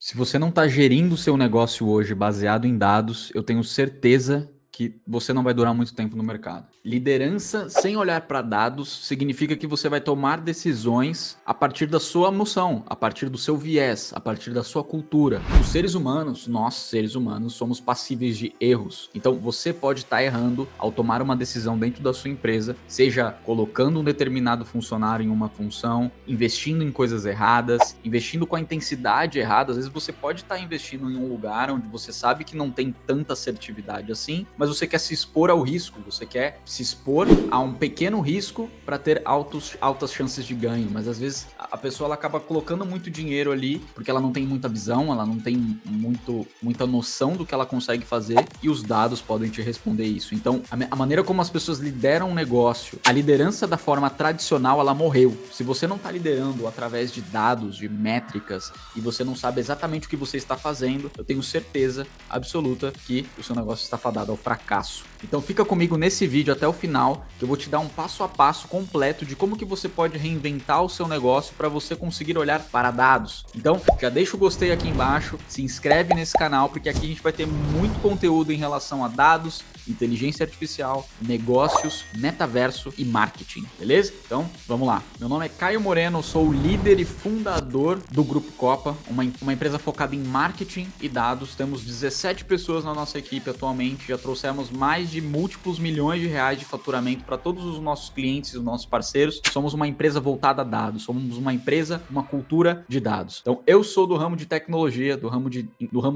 Se você não está gerindo o seu negócio hoje baseado em dados, eu tenho certeza que você não vai durar muito tempo no mercado. Liderança sem olhar para dados significa que você vai tomar decisões a partir da sua emoção, a partir do seu viés, a partir da sua cultura. Os seres humanos, nós seres humanos, somos passíveis de erros. Então você pode estar errando ao tomar uma decisão dentro da sua empresa, seja colocando um determinado funcionário em uma função, investindo em coisas erradas, investindo com a intensidade errada. Às vezes você pode estar investindo em um lugar onde você sabe que não tem tanta assertividade assim, mas você quer se expor ao risco, você quer se expor a um pequeno risco para ter altas chances de ganho. Mas às vezes a pessoa ela acaba colocando muito dinheiro ali porque ela não tem muita visão, ela não tem muita noção do que ela consegue fazer, e os dados podem te responder isso. Então a maneira como as pessoas lideram um negócio, a liderança da forma tradicional, ela morreu. Se você não está liderando através de dados, de métricas, e você não sabe exatamente o que você está fazendo, eu tenho certeza absoluta que o seu negócio está fadado ao fracasso. Então fica comigo nesse vídeo até o final, que eu vou te dar um passo a passo completo de como que você pode reinventar o seu negócio para você conseguir olhar para dados. Então já deixa o gostei aqui embaixo, se inscreve nesse canal, porque aqui a gente vai ter muito conteúdo em relação a dados, inteligência artificial, negócios, metaverso e marketing, beleza? Então vamos lá. Meu nome é Caio Moreno, sou o líder e fundador do Grupo Copa, uma empresa focada em marketing e dados. Temos 17 pessoas na nossa equipe atualmente, já trouxemos mais de múltiplos milhões de reais de faturamento para todos os nossos clientes e os nossos parceiros. Somos uma empresa voltada a dados, somos uma empresa, uma cultura de dados. Então eu sou do ramo de tecnologia, do ramo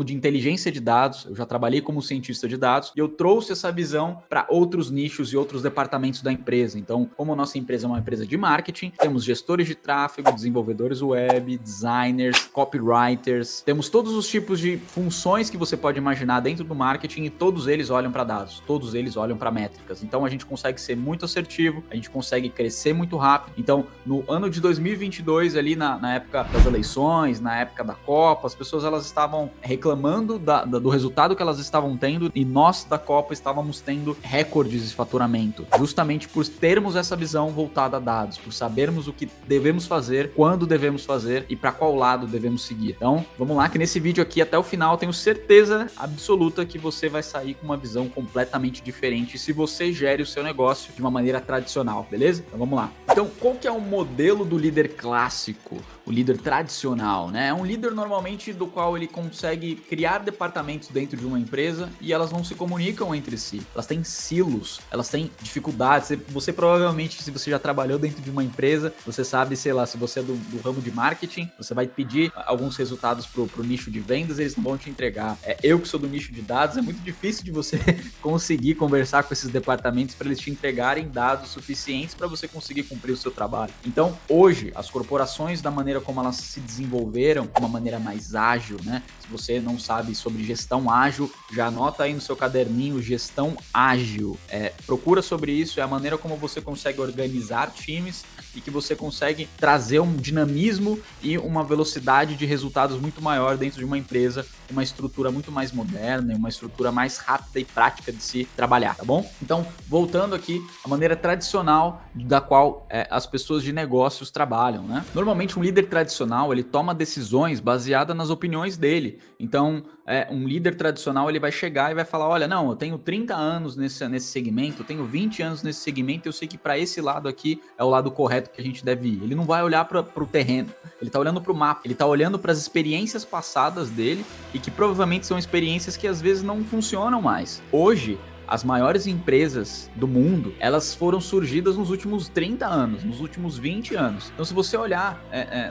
de inteligência de dados, eu já trabalhei como cientista de dados e eu trouxe essa visão para outros nichos e outros departamentos da empresa. Então, como a nossa empresa é uma empresa de marketing, temos gestores de tráfego, desenvolvedores web, designers, copywriters, temos todos os tipos de funções que você pode imaginar dentro do marketing, e todos eles olham para dados, todos eles olham para métricas. Então a gente consegue ser muito assertivo, a gente consegue crescer muito rápido. Então no ano de 2022, ali na época das eleições, na época da Copa, as pessoas elas estavam reclamando do resultado que elas estavam tendo, e nós da Copa estávamos tendo recordes de faturamento, justamente por termos essa visão voltada a dados, por sabermos o que devemos fazer, quando devemos fazer e para qual lado devemos seguir. Então vamos lá, que nesse vídeo aqui até o final tenho certeza absoluta que você vai sair com uma visão completamente diferente se você gere o seu negócio de uma maneira tradicional, beleza? Então vamos lá. Então qual que é o modelo do líder clássico? O líder tradicional, né? É um líder normalmente do qual ele consegue criar departamentos dentro de uma empresa e elas não se comunicam entre si. Elas têm silos, elas têm dificuldades. Você provavelmente, se você já trabalhou dentro de uma empresa, você sabe, sei lá, se você é do ramo de marketing, você vai pedir alguns resultados pro nicho de vendas, eles não vão te entregar. Eu que sou do nicho de dados, é muito difícil de você conseguir conversar com esses departamentos para eles te entregarem dados suficientes para você conseguir cumprir o seu trabalho. Então, hoje, as corporações, da maneira como elas se desenvolveram, de uma maneira mais ágil, né? Se você não sabe sobre gestão ágil, já anota aí no seu caderninho gestão ágil. Procura sobre isso, é a maneira como você consegue organizar times e que você consegue trazer um dinamismo e uma velocidade de resultados muito maior dentro de uma empresa, uma estrutura muito mais moderna e uma estrutura mais rápida e prática de se trabalhar, tá bom? Então, voltando aqui, a maneira tradicional da qual as pessoas de negócios trabalham, né? Normalmente um líder tradicional, ele toma decisões baseadas nas opiniões dele. Então, um líder tradicional, ele vai chegar e vai falar, olha, não, eu tenho 30 anos nesse segmento, eu tenho 20 anos nesse segmento, eu sei que para esse lado aqui é o lado correto que a gente deve ir. Ele não vai olhar para o terreno, ele tá olhando para o mapa, ele tá olhando para as experiências passadas dele e que provavelmente são experiências que às vezes não funcionam mais. Hoje, as maiores empresas do mundo, elas foram surgidas nos últimos 30 anos, nos últimos 20 anos. Então, se você olhar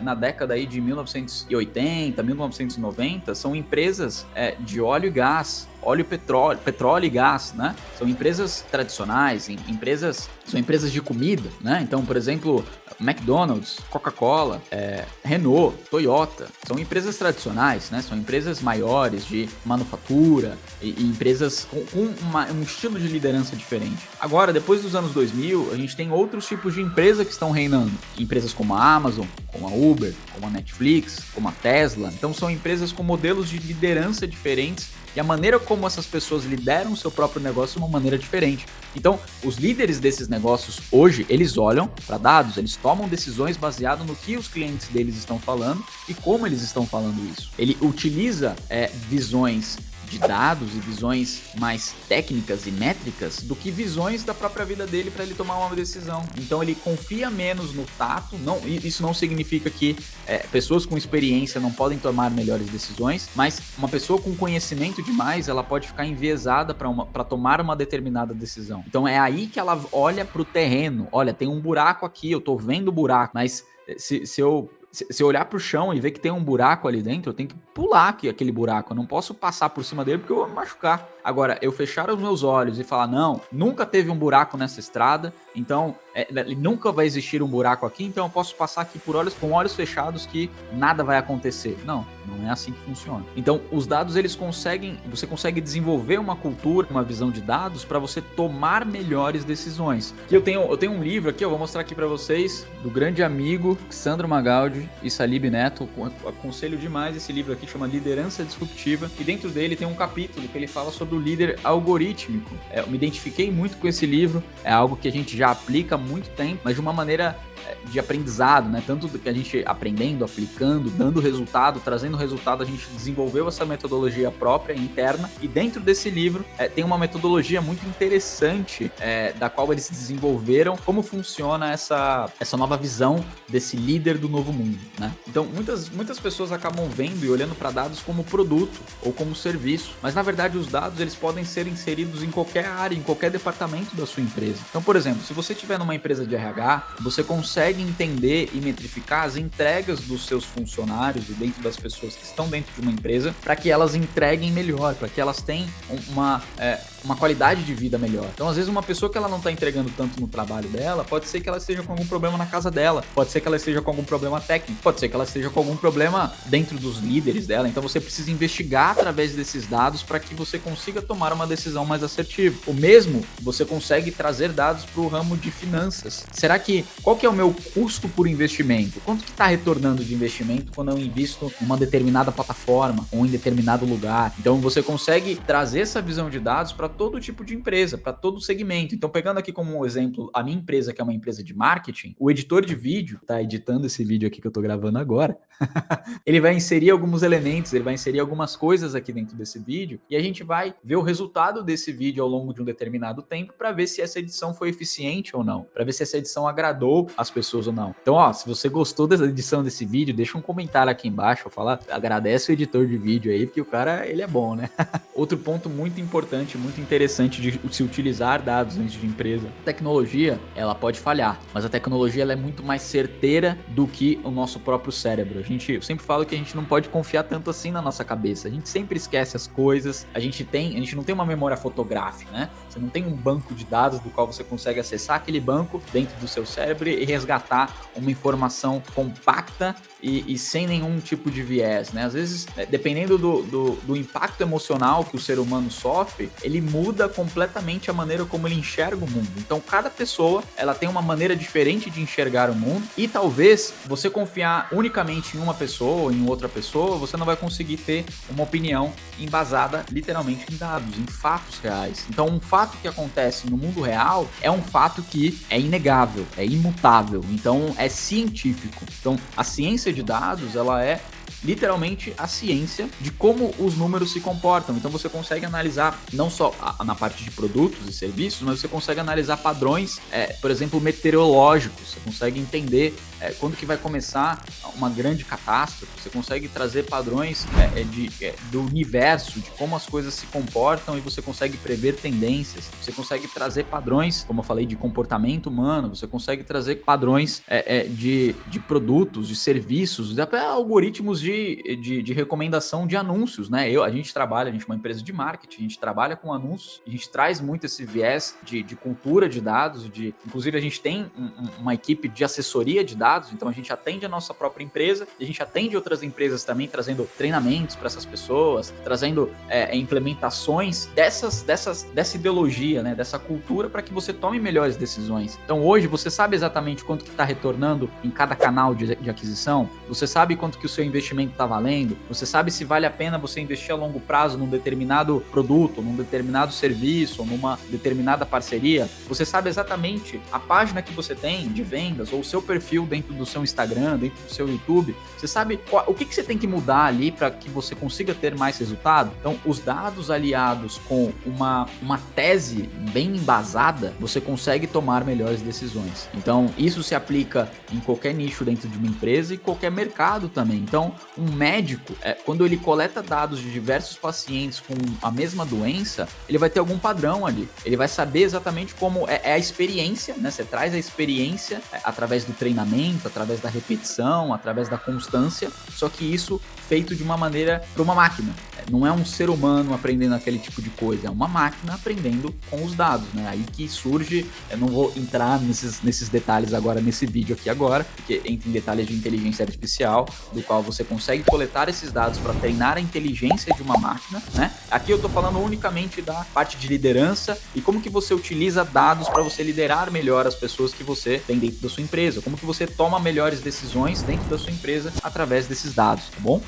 na década aí de 1980, 1990, são empresas de óleo e gás, petróleo e gás, né? São empresas tradicionais, são empresas de comida, né? Então, por exemplo, McDonald's, Coca-Cola, Renault, Toyota, são empresas tradicionais, né? São empresas maiores de manufatura e empresas com um estilo de liderança diferente. Agora, depois dos anos 2000, a gente tem outros tipos de empresas que estão reinando. Empresas como a Amazon, como a Uber, como a Netflix, como a Tesla. Então, são empresas com modelos de liderança diferentes E a maneira como essas pessoas lideram o seu próprio negócio é uma maneira diferente. Então, os líderes desses negócios hoje, eles olham para dados, eles tomam decisões baseado no que os clientes deles estão falando e como eles estão falando isso. Ele utiliza visões de dados e visões mais técnicas e métricas do que visões da própria vida dele para ele tomar uma decisão. Então ele confia menos no tato. Não, isso não significa que pessoas com experiência não podem tomar melhores decisões, mas uma pessoa com conhecimento demais, ela pode ficar enviesada para tomar uma determinada decisão. Então é aí que ela olha para o terreno. Olha, tem um buraco aqui, eu tô vendo o buraco, mas se eu olhar pro chão e ver que tem um buraco ali dentro, eu tenho que pular aquele buraco. Eu não posso passar por cima dele porque eu vou me machucar. Agora, eu fechar os meus olhos e falar, não, nunca teve um buraco nessa estrada, então nunca vai existir um buraco aqui, então eu posso passar aqui com olhos fechados que nada vai acontecer. Não é assim que funciona. Então, os dados, você consegue desenvolver uma cultura, uma visão de dados para você tomar melhores decisões. E eu tenho um livro aqui, eu vou mostrar aqui para vocês, do grande amigo Sandro Magaldi e Salib Neto. Aconselho demais esse livro aqui, chama Liderança Disruptiva, e dentro dele tem um capítulo que ele fala sobre o líder algorítmico. Eu me identifiquei muito com esse livro, é algo que a gente já aplica há muito tempo, mas de uma maneira de aprendizado, né? Tanto que a gente aprendendo, aplicando, dando resultado, trazendo resultado, a gente desenvolveu essa metodologia própria, interna, e dentro desse livro tem uma metodologia muito interessante da qual eles desenvolveram como funciona essa nova visão desse líder do novo mundo, né? Então, muitas pessoas acabam vendo e olhando para dados como produto ou como serviço, mas na verdade os dados eles podem ser inseridos em qualquer área, em qualquer departamento da sua empresa. Então, por exemplo, se você estiver numa empresa de RH, você consegue entender e metrificar as entregas dos seus funcionários e dentro das pessoas que estão dentro de uma empresa para que elas entreguem melhor, para que elas tenham uma qualidade de vida melhor. Então, às vezes, uma pessoa que ela não está entregando tanto no trabalho dela, pode ser que ela esteja com algum problema na casa dela, pode ser que ela esteja com algum problema técnico, pode ser que ela esteja com algum problema dentro dos líderes dela. Então, você precisa investigar através desses dados para que você consiga tomar uma decisão mais assertiva. O mesmo, você consegue trazer dados para o ramo de finanças. Qual que é o meu custo por investimento? Quanto que está retornando de investimento quando eu invisto em uma determinada plataforma ou em determinado lugar? Então, você consegue trazer essa visão de dados para todo tipo de empresa, para todo segmento. Então, pegando aqui como exemplo a minha empresa, que é uma empresa de marketing, o editor de vídeo, tá editando esse vídeo aqui que eu tô gravando agora, ele vai inserir alguns elementos, ele vai inserir algumas coisas aqui dentro desse vídeo e a gente vai ver o resultado desse vídeo ao longo de um determinado tempo para ver se essa edição foi eficiente ou não, para ver se essa edição agradou as pessoas ou não. Então, se você gostou dessa edição desse vídeo, deixa um comentário aqui embaixo, agradece o editor de vídeo aí, porque o cara, ele é bom, né? Outro ponto muito importante, muito interessante de se utilizar dados dentro de empresa. A tecnologia, ela pode falhar, mas a tecnologia ela é muito mais certeira do que o nosso próprio cérebro. Eu sempre falo que a gente não pode confiar tanto assim na nossa cabeça. A gente sempre esquece as coisas, a gente não tem uma memória fotográfica, né? Você não tem um banco de dados do qual você consegue acessar aquele banco dentro do seu cérebro e resgatar uma informação compacta e sem nenhum tipo de viés, né? Às vezes, dependendo do impacto emocional que o ser humano sofre, ele muda completamente a maneira como ele enxerga o mundo. Então, cada pessoa, ela tem uma maneira diferente de enxergar o mundo e talvez você confiar unicamente em uma pessoa ou em outra pessoa, você não vai conseguir ter uma opinião embasada literalmente em dados, em fatos reais. Então, um fato que acontece no mundo real é um fato que é inegável, é imutável, então é científico. Então, a ciência de dados, ela é literalmente a ciência de como os números se comportam. Então você consegue analisar não só na parte de produtos e serviços, mas você consegue analisar padrões, por exemplo, meteorológicos. Você consegue entender quando que vai começar uma grande catástrofe. Você consegue trazer padrões do universo, de como as coisas se comportam e você consegue prever tendências. Você consegue trazer padrões, como eu falei, de comportamento humano. Você consegue trazer padrões de produtos, de serviços, até algoritmos de recomendação de anúncios, né? A gente é uma empresa de marketing, a gente trabalha com anúncios, a gente traz muito esse viés de cultura de dados, inclusive a gente tem uma equipe de assessoria de dados dados, então a gente atende a nossa própria empresa, e a gente atende outras empresas também, trazendo treinamentos para essas pessoas, trazendo implementações dessa ideologia, né, dessa cultura, para que você tome melhores decisões. Então hoje você sabe exatamente quanto que está retornando em cada canal de aquisição, você sabe quanto que o seu investimento está valendo, você sabe se vale a pena você investir a longo prazo num determinado produto, num determinado serviço, numa determinada parceria, você sabe exatamente a página que você tem de vendas, ou o seu perfil dentro do seu Instagram, dentro do seu YouTube, você sabe o que você tem que mudar ali para que você consiga ter mais resultado. Então, os dados aliados com uma tese bem embasada, você consegue tomar melhores decisões. Então, isso se aplica em qualquer nicho dentro de uma empresa e qualquer mercado também. Então, um médico, quando ele coleta dados de diversos pacientes com a mesma doença, ele vai ter algum padrão ali. Ele vai saber exatamente como é a experiência, né? Você traz a experiência através do treinamento, através da repetição, através da constância, só que isso feito de uma maneira para uma máquina. Não é um ser humano aprendendo aquele tipo de coisa, é uma máquina aprendendo com os dados, né? Aí que surge, eu não vou entrar nesses detalhes agora nesse vídeo aqui agora, porque entra em detalhes de inteligência artificial, do qual você consegue coletar esses dados para treinar a inteligência de uma máquina, né? Aqui eu tô falando unicamente da parte de liderança e como que você utiliza dados para você liderar melhor as pessoas que você tem dentro da sua empresa, como que você toma melhores decisões dentro da sua empresa através desses dados, tá bom?